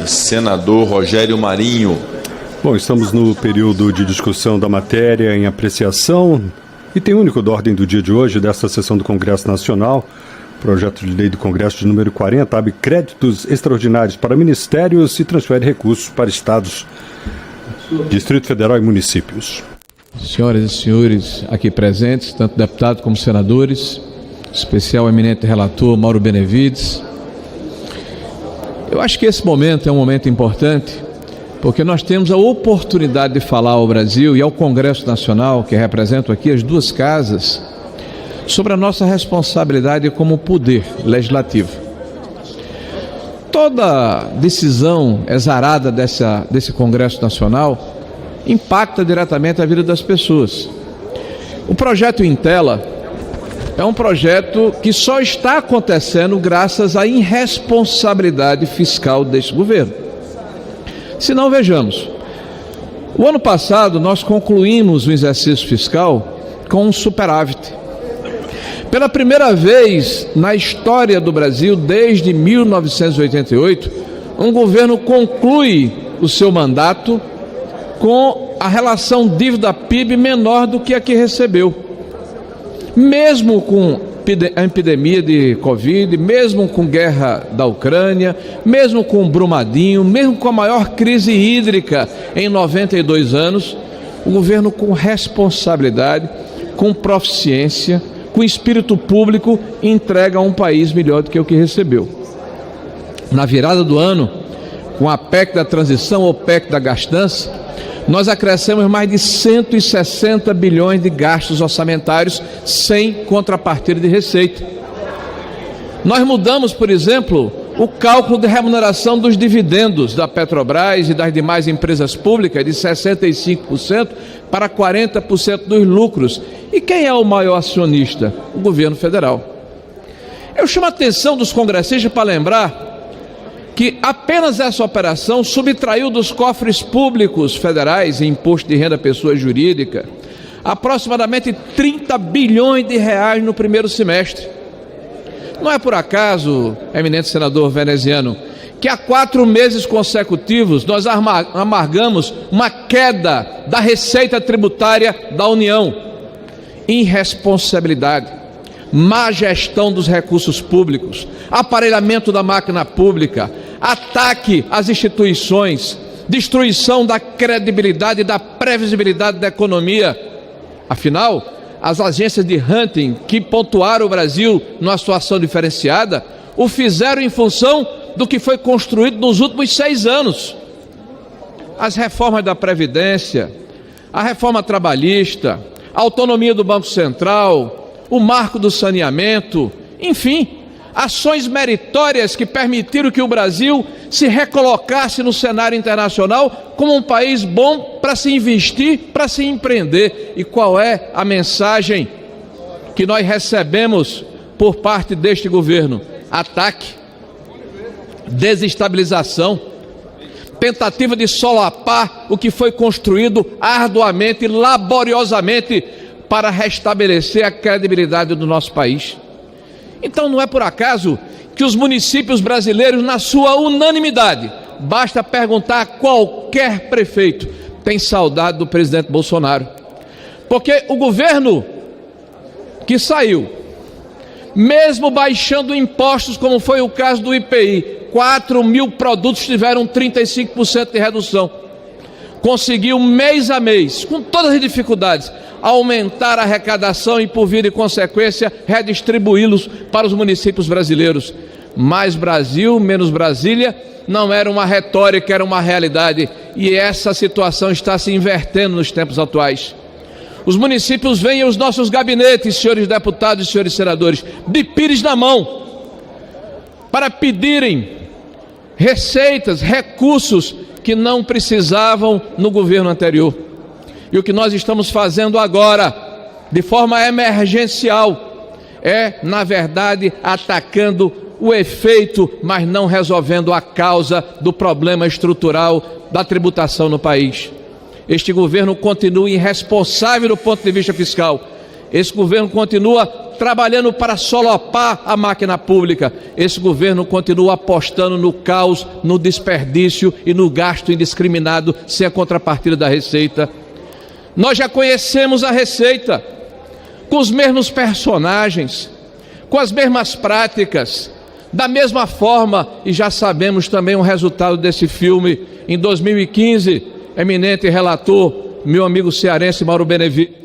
senador Rogério Marinho. Bom, estamos no período de discussão da matéria em apreciação. Item único da ordem do dia de hoje, desta sessão do Congresso Nacional, projeto de lei do Congresso de número 40, abre créditos extraordinários para ministérios e transfere recursos para estados, Distrito Federal e municípios. Senhoras e senhores aqui presentes, tanto deputados como senadores, especial eminente relator Mauro Benevides, eu acho que esse momento é um momento importante, porque nós temos a oportunidade de falar ao Brasil e ao Congresso Nacional, que represento aqui as duas casas, sobre a nossa responsabilidade como poder legislativo. Toda decisão exarada desse Congresso Nacional impacta diretamente a vida das pessoas. O projeto Intela é um projeto que só está acontecendo graças à irresponsabilidade fiscal deste governo. Se não, vejamos, o ano passado nós concluímos o exercício fiscal com um superávit. Pela primeira vez na história do Brasil, desde 1988, um governo conclui o seu mandato com a relação dívida-PIB menor do que a que recebeu. Mesmo com a epidemia de Covid, mesmo com guerra da Ucrânia, mesmo com Brumadinho, mesmo com a maior crise hídrica em 92 anos, o governo com responsabilidade, com proficiência, com espírito público, entrega a um país melhor do que o que recebeu. Na virada do ano, com a PEC da transição ou PEC da gastança, nós acrescemos mais de 160 bilhões de gastos orçamentários sem contrapartida de receita. Nós mudamos, por exemplo, o cálculo de remuneração dos dividendos da Petrobras e das demais empresas públicas de 65% para 40% dos lucros. E quem é o maior acionista? O governo federal. Eu chamo a atenção dos congressistas para lembrar que apenas essa operação subtraiu dos cofres públicos federais, em imposto de renda à pessoa jurídica, aproximadamente 30 bilhões de reais no primeiro semestre. Não é por acaso, eminente senador veneziano, que há 4 meses consecutivos nós amargamos uma queda da receita tributária da União. Irresponsabilidade, má gestão dos recursos públicos, aparelhamento da máquina pública, ataque às instituições, destruição da credibilidade e da previsibilidade da economia. Afinal, as agências de rating que pontuaram o Brasil numa situação diferenciada, o fizeram em função do que foi construído nos últimos 6 anos. As reformas da Previdência, a reforma trabalhista, a autonomia do Banco Central, o marco do saneamento, enfim, ações meritórias que permitiram que o Brasil se recolocasse no cenário internacional como um país bom para se investir, para se empreender. E qual é a mensagem que nós recebemos por parte deste governo? Ataque, desestabilização, tentativa de solapar o que foi construído arduamente, laboriosamente, para restabelecer a credibilidade do nosso país. Então não é por acaso que os municípios brasileiros, na sua unanimidade, basta perguntar a qualquer prefeito, tem saudade do presidente Bolsonaro. Porque o governo que saiu, mesmo baixando impostos, como foi o caso do IPI, 4 mil produtos tiveram 35% de redução. Conseguiu mês a mês, com todas as dificuldades, aumentar a arrecadação e, por via de consequência, redistribuí-los para os municípios brasileiros. Mais Brasil, menos Brasília, não era uma retórica, era uma realidade. E essa situação está se invertendo nos tempos atuais. Os municípios vêm aos nossos gabinetes, senhores deputados e senhores senadores, de pires na mão, para pedirem receitas, recursos que não precisavam no governo anterior. E o que nós estamos fazendo agora, de forma emergencial, é, na verdade, atacando o efeito, mas não resolvendo a causa do problema estrutural da tributação no país. Este governo continua irresponsável do ponto de vista fiscal Esse governo continua trabalhando para solapar a máquina pública. Esse governo continua apostando no caos, no desperdício e no gasto indiscriminado sem a contrapartida da Receita. Nós já conhecemos a Receita, com os mesmos personagens, com as mesmas práticas, da mesma forma, e já sabemos também o resultado desse filme. Em 2015, eminente relator, meu amigo cearense Mauro Benevides,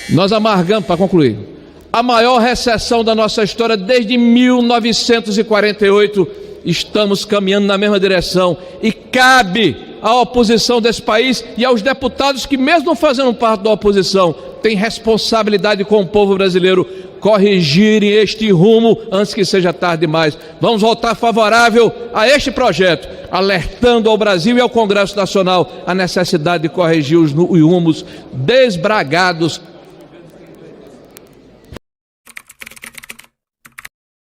nós amargamos, para concluir, a maior recessão da nossa história desde 1948. Estamos caminhando na mesma direção e cabe à oposição desse país e aos deputados que, mesmo fazendo parte da oposição, têm responsabilidade com o povo brasileiro, corrigirem este rumo antes que seja tarde demais. Vamos votar favorável a este projeto, alertando ao Brasil e ao Congresso Nacional a necessidade de corrigir os rumos desbragados